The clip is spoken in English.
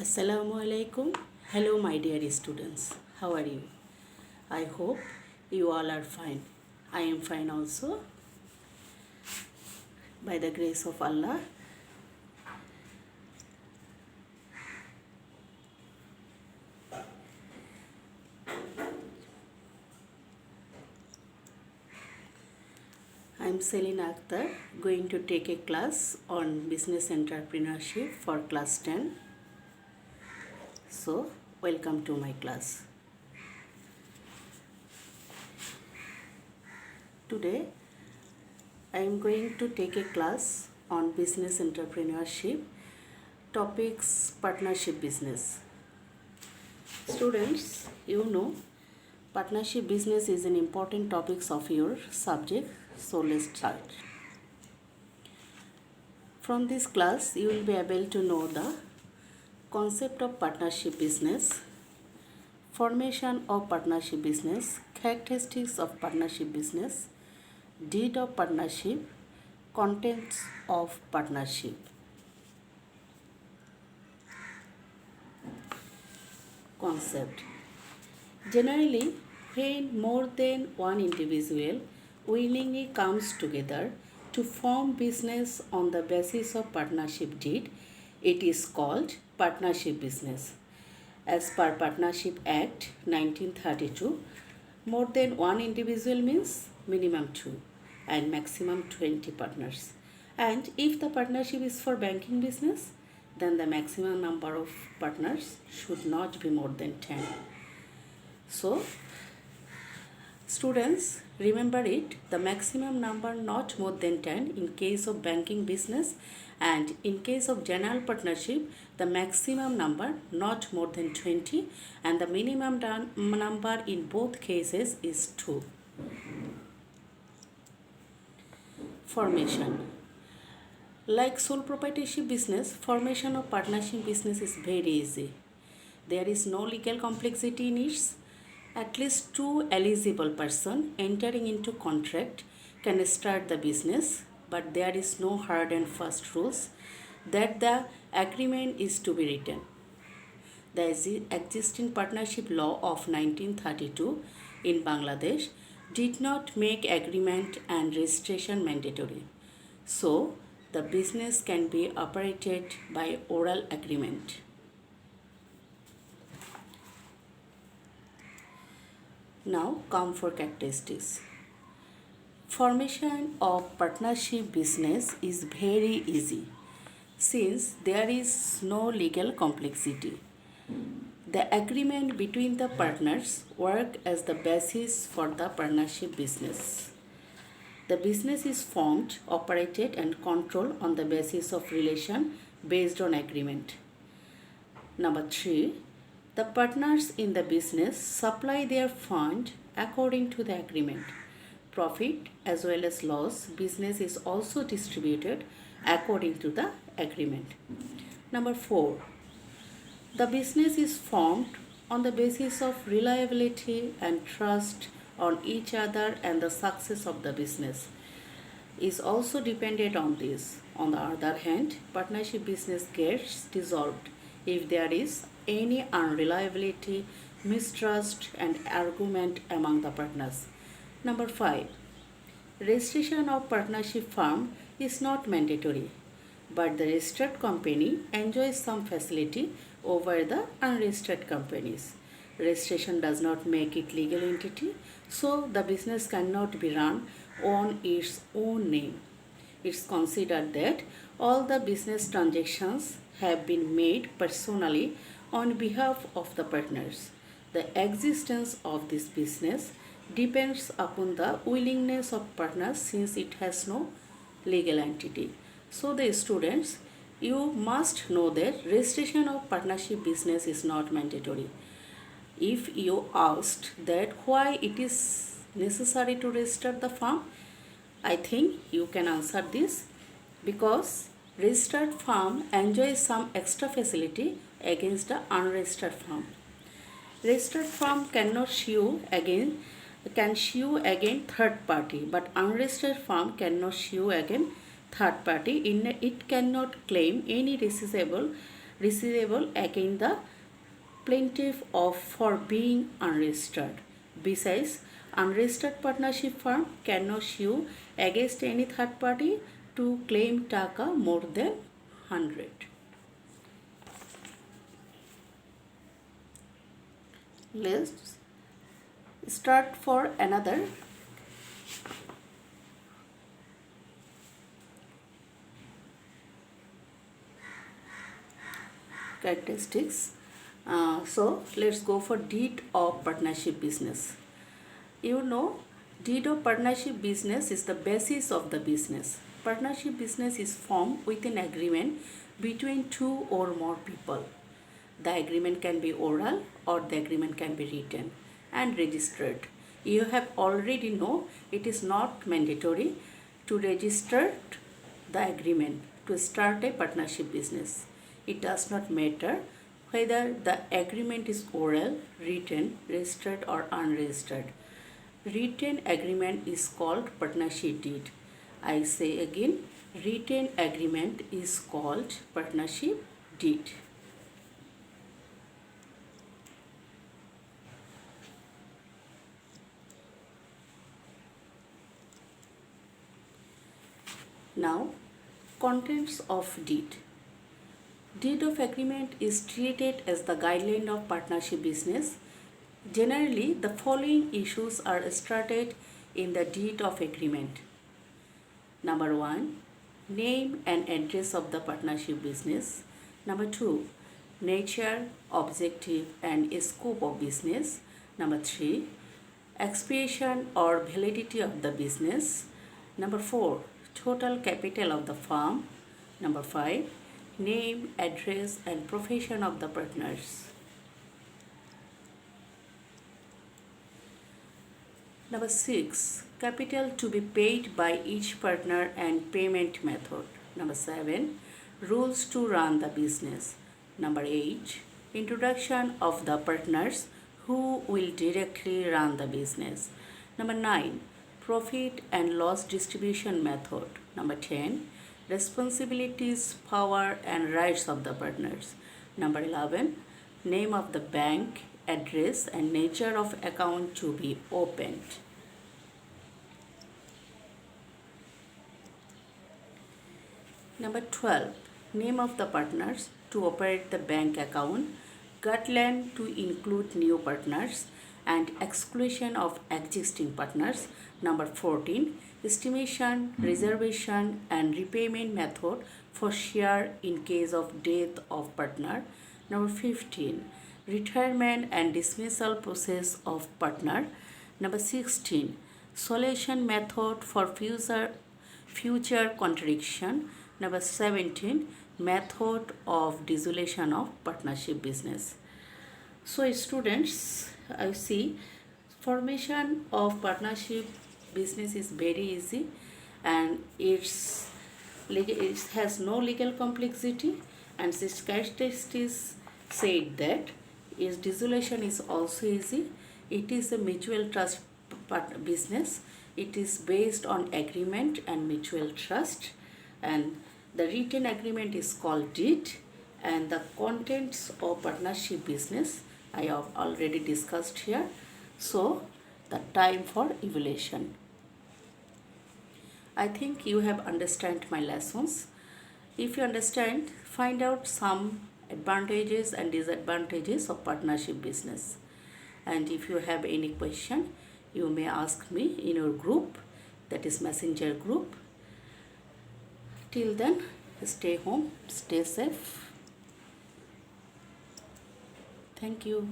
Assalamu alaikum. Hello, my dear students. How are you? I hope you all are fine. I am fine also by the grace of Allah. I am Selina Akhtar going to take a class on business entrepreneurship for class 10. So, welcome to my class. Today, I am going to take a class on business entrepreneurship, topics partnership business. Students, you know, partnership business is an important topic of your subject, so let's start. From this class, you will be able to know the concept of partnership business, formation of partnership business, characteristics of partnership business, deed of partnership, contents of partnership. Concept. Generally, when more than one individual willingly comes together to form business on the basis of partnership deed, it is called partnership business. As per Partnership Act 1932, more than one individual means minimum 2 and maximum 20 partners. And if the partnership is for banking business, then the maximum number of partners should not be more than 10. So, students, remember it, the maximum number not more than 10 in case of banking business, and in case of general partnership, the maximum number not more than 20 and the minimum number in both cases is 2. Formation. Like sole proprietorship business, formation of partnership business is very easy. There is no legal complexity in it. At least two eligible persons entering into contract can start the business, but there is no hard and fast rules that the agreement is to be written. The existing partnership law of 1932 in Bangladesh did not make agreement and registration mandatory. So, the business can be operated by oral agreement. Now come for characteristics. Formation of partnership business is very easy since there is no legal complexity. The agreement between the partners work as the basis for the partnership business. The business is formed, operated and controlled on the basis of relation based on agreement. Number 3. The partners in the business supply their fund according to the agreement. Profit as well as loss business is also distributed according to the agreement. Number 4. The business is formed on the basis of reliability and trust on each other, and the success of the business is also dependent on this. On the other hand, partnership business gets dissolved if there is any unreliability, mistrust and argument among the partners. Number 5. Registration of partnership firm is not mandatory, but the registered company enjoys some facility over the unregistered companies. Registration does not make it legal entity, so the business cannot be run on its own name. It's considered that all the business transactions have been made personally on behalf of the partners. The existence of this business depends upon the willingness of partners since it has no legal entity. So the students, you must know that registration of partnership business is not mandatory. If you asked that why it is necessary to register the firm, I think you can answer this because registered firm enjoys some extra facility against the unregistered firm. Registered firm can sue against third party, but unregistered firm cannot sue against third party. It cannot claim any receivable receivable against the plaintiff of for being unregistered. Besides, unregistered partnership firm cannot sue against any third party to claim taka more than 100. Let's start for another characteristics. So let's go for deed of partnership business. You know, deed of partnership business is the basis of the business. Partnership business is formed with an agreement between two or more people. The agreement can be oral or the agreement can be written and registered. You have already know it is not mandatory to register the agreement to start a partnership business. It does not matter whether the agreement is oral, written, registered or unregistered. Written agreement is called partnership deed. I say again, written agreement is called partnership deed. Now, contents of deed. Deed of agreement is treated as the guideline of partnership business. Generally, the following issues are stated in the deed of agreement. Number 1, name and address of the partnership business. Number 2, nature, objective and scope of business. Number 3, expiration or validity of the business. Number 4, total capital of the firm. Number 5, name, address and profession of the partners. Number 6, capital to be paid by each partner and payment method. Number 7, rules to run the business. Number 8, introduction of the partners who will directly run the business. Number 9, profit and loss distribution method. Number 10, responsibilities, power and rights of the partners. Number 11, name of the bank, address and nature of account to be opened. Number 12, name of the partners to operate the bank account, guideline to include new partners and exclusion of existing partners. Number 14, estimation, reservation and repayment method for share in case of death of partner. Number 15, retirement and dismissal process of partner. Number 16, solution method for future contradiction. Number 17, method of dissolution of partnership business. So students, I see formation of partnership business is very easy and it has no legal complexity, and its characteristics said that its dissolution is also easy. It is a mutual trust business. It is based on agreement and mutual trust, and the written agreement is called deed, and the contents of partnership business I have already discussed here. So the time for evaluation. I think you have understand my lessons. If you understand, find out some advantages and disadvantages of partnership business. And if you have any question, you may ask me in your group, that is messenger group. Till then, stay home, stay safe. Thank you.